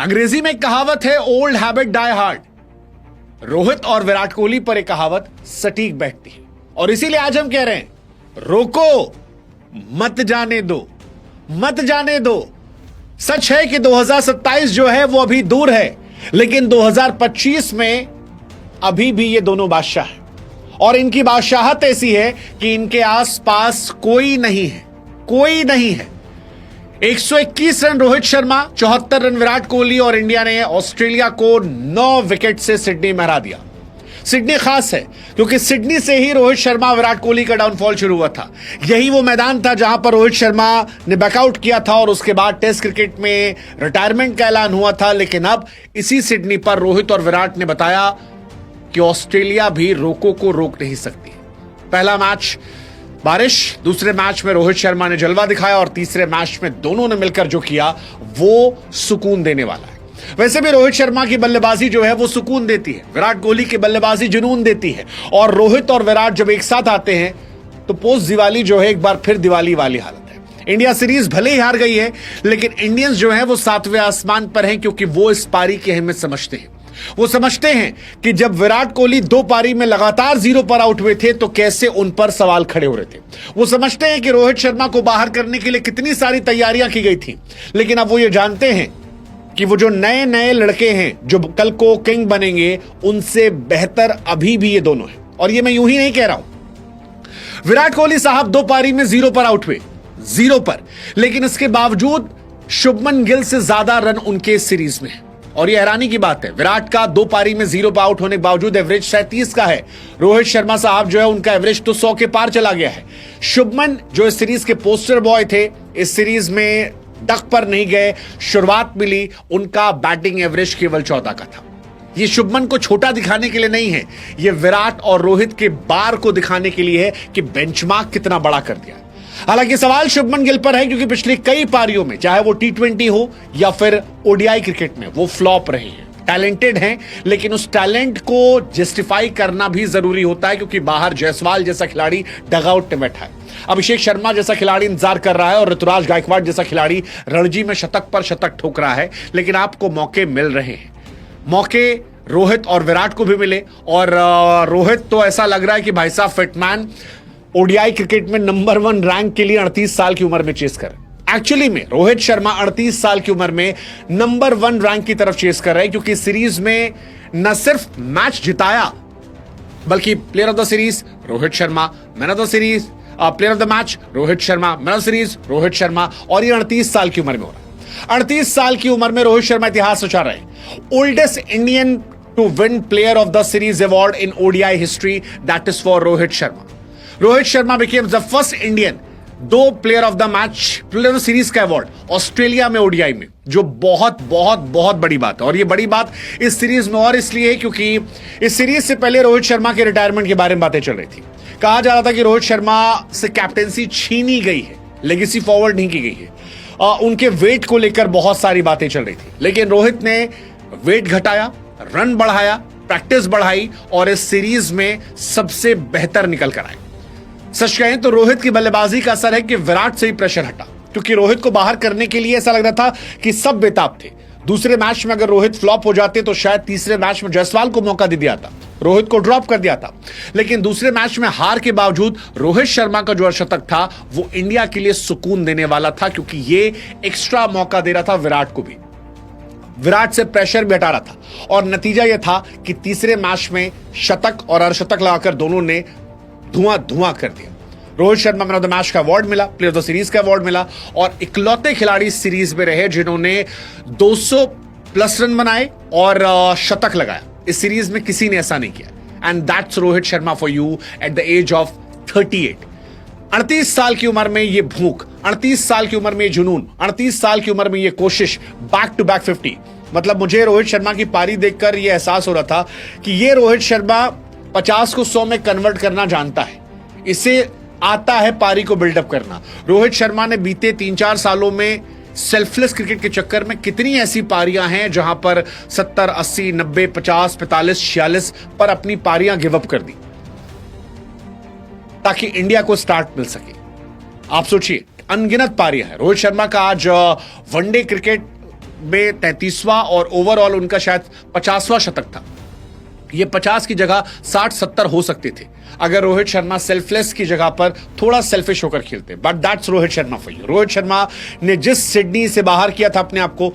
अंग्रेजी में एक कहावत है, old habit die hard. Rohit और विराट कोहली पर एक कहावत सटीक बैठती है और इसीलिए आज हम कह रहे हैं, रोको, मत जाने दो, मत जाने दो। सच है कि 2027 जो है वो अभी दूर है, लेकिन 2025 में अभी भी ये दोनों बादशाह हैं और इनकी बादशाहत ऐसी है कि इनके आसपास कोई नहीं है, कोई नहीं है। 121 रन रोहित शर्मा, 74 रन विराट कोहली और इंडिया ने ऑस्ट्रेलिया को 9 विकेट से सिडनी में हरा दिया। सिडनी खास है क्योंकि सिडनी से ही रोहित शर्मा विराट कोहली का डाउनफॉल शुरू हुआ था। यही वो मैदान था जहां पर रोहित शर्मा ने बैकआउट किया था और उसके बाद टेस्ट क्रिकेट में रिटायरमेंट का ऐलान हुआ था। लेकिन अब इसी सिडनी पर रोहित और विराट ने बताया कि ऑस्ट्रेलिया भी रोको को रोक नहीं सकती। पहला मैच बारिश, दूसरे मैच में रोहित शर्मा ने जलवा दिखाया और तीसरे मैच में दोनों ने मिलकर जो किया वो सुकून देने वाला है। वैसे भी रोहित शर्मा की बल्लेबाजी जो है वो सुकून देती है, विराट कोहली की बल्लेबाजी जुनून देती है और रोहित और विराट जब एक साथ आते हैं तो पोस्ट दिवाली जो है एक बार फिर दिवाली वाली हालत है। इंडिया सीरीज भले ही हार गई है, लेकिन इंडियंस जो है वो 7वें आसमान पर हैं क्योंकि वो इस पारी की अहमियत समझते हैं। वो समझते हैं कि जब विराट कोहली 2 पारी में लगातार 0 पर आउट हुए थे तो कैसे उन पर सवाल खड़े हो रहे थे। वो समझते हैं कि रोहित शर्मा को बाहर करने के लिए कितनी सारी तैयारियां की गई थी, लेकिन अब वो ये जानते हैं कि वो जो नए नए लड़के हैं जो कल को किंग बनेंगे, उनसे बेहतर अभी भी ये दोनों हैं। और ये मैं यूं ही नहीं कह रहा हूं। विराट कोहली साहब 2 पारी में 0 पर आउट हुए, 0 पर, लेकिन इसके बावजूद शुभमन गिल से ज्यादा रन उनके सीरीज में है। और ये हैरानी की बात है, विराट का 2 पारी में 0 पर आउट होने के बावजूद एवरेज 37 का है। रोहित शर्मा साहब जो है उनका एवरेज तो 100 के पार चला गया है। शुभमन जो इस सीरीज के पोस्टर बॉय थे, इस सीरीज में डक पर नहीं गए, शुरुआत मिली, उनका बैटिंग एवरेज केवल 14 का था। ये शुभमन को छोटा दिखाने के लिए नहीं है, ये विराट और रोहित के बार को दिखाने के लिए है कि बेंचमार्क कितना बड़ा कर दिया। हालांकि सवाल शुभमन गिल पर है क्योंकि पिछली कई पारियों में, चाहे वो T20 हो या फिर ओडीआई क्रिकेट में, वो फ्लॉप रहे हैं। टैलेंटेड हैं, लेकिन उस टैलेंट को जस्टिफाई करना भी जरूरी होता है क्योंकि बाहर जायसवाल जैसा खिलाड़ी डगआउट में बैठा है, अभिषेक शर्मा जैसा खिलाड़ी इंतजार कर रहा है और ऋतुराज गायकवाड़ जैसा खिलाड़ी रणजी में शतक पर शतक ठोक रहा है। लेकिन आपको मौके मिल रहे हैं। मौके रोहित और विराट को भी मिले और रोहित तो ऐसा लग रहा है कि भाई साहब फिटमैन ओडीआई क्रिकेट में नंबर 1 रैंक के लिए 38 साल की उम्र में चेस कर। एक्चुअली में रोहित शर्मा 38 साल की उम्र में नंबर 1 रैंक की तरफ चेस कर रहे हैं क्योंकि सीरीज में न सिर्फ मैच जिताया बल्कि player of the series Rohit Sharma, man of the series, player of the match Rohit Sharma, man of the series Rohit Sharma, और ये 38 साल की उम्र में हो रहा है। 38 साल की उम्र में रोहित शर्मा इतिहास रचा रहे हैं। Oldest Indian to win player of the series award in ODI history, that is for Rohit Sharma. Rohit Sharma became the first Indian 2 player of the match, player of series का अवार्ड ऑस्ट्रेलिया में ओडीआई में, जो बहुत बहुत बहुत बड़ी बात है। और ये बड़ी बात इस सीरीज में और इसलिए है क्योंकि इस सीरीज से पहले रोहित शर्मा के रिटायरमेंट के बारे में बातें चल रही थी। कहा जा रहा था कि रोहित शर्मा से कैप्टेंसी छीनी गई है, लेगेसी फॉरवर्ड नहीं की गई है। उनके वेट को लेकर बहुत सारी बातें चल रही थी, लेकिन रोहित ने वेट घटाया, रन बढ़ाया, प्रैक्टिस बढ़ाई और इस सीरीज में सबसे बेहतर निकल कर आए। सच कहें तो रोहित की बल्लेबाजी का असर है कि विराट से ही प्रेशर हटा क्योंकि रोहित को बाहर करने के लिए ऐसा लग रहा था कि सब बेताब थे। दूसरे मैच में अगर रोहित फ्लॉप हो जाते तो शायद तीसरे मैच में जायसवाल को मौका दे दिया था, रोहित को ड्रॉप कर दिया था। लेकिन दूसरे मैच में हार के बावजूद रोहित शर्मा का जो अर्धशतक था वो इंडिया के लिए सुकून देने वाला था क्योंकि ये एक्स्ट्रा मौका दे रहा था विराट को भी, विराट से प्रेशर भी हटा रहा था। और नतीजा यह था कि तीसरे मैच में शतक और अर्धशतक लगाकर दोनों ने धुआं कर दिया। Rohit Sharma man of the match का अवार्ड मिला, प्लेयर ऑफ द सीरीज का अवार्ड मिला और इकलौते खिलाड़ी इस सीरीज में रहे जिन्होंने 200 प्लस रन बनाए और शतक लगाया। इस सीरीज में किसी ने ऐसा नहीं किया। And that's Rohit Sharma for you at the age of 38। 38 साल की उम्र में ये भूख, 38 साल की उम्र में ये जुनून, 38 साल की उम्र में ये कोशिश, बैक टू बैक 50। मतलब मुझे रोहित शर्मा की पारी देखकर यह एहसास हो रहा था कि ये रोहित शर्मा 50 को 100 में कन्वर्ट करना जानता है, इसे आता है पारी को बिल्डअप करना। रोहित शर्मा ने बीते 3-4 सालों में सेल्फलेस क्रिकेट के चक्कर में कितनी ऐसी पारियां हैं जहां पर 70, 80, 90, 50, 45, 46 पर अपनी पारियां गिवअप कर दी ताकि इंडिया को स्टार्ट मिल सके। आप सोचिए, अनगिनत पारियां हैं। रोहित शर्मा का आज वनडे क्रिकेट में 33वां और ओवरऑल उनका शायद 50वां शतक था। ये 50 की जगह 60-70 हो सकते थे अगर रोहित शर्मा सेल्फलेस की जगह पर थोड़ा सेल्फिश होकर खेलते। But that's Rohit Sharma for you. Rohit Sharma ने जिस सिडनी से बाहर किया था अपने आप को,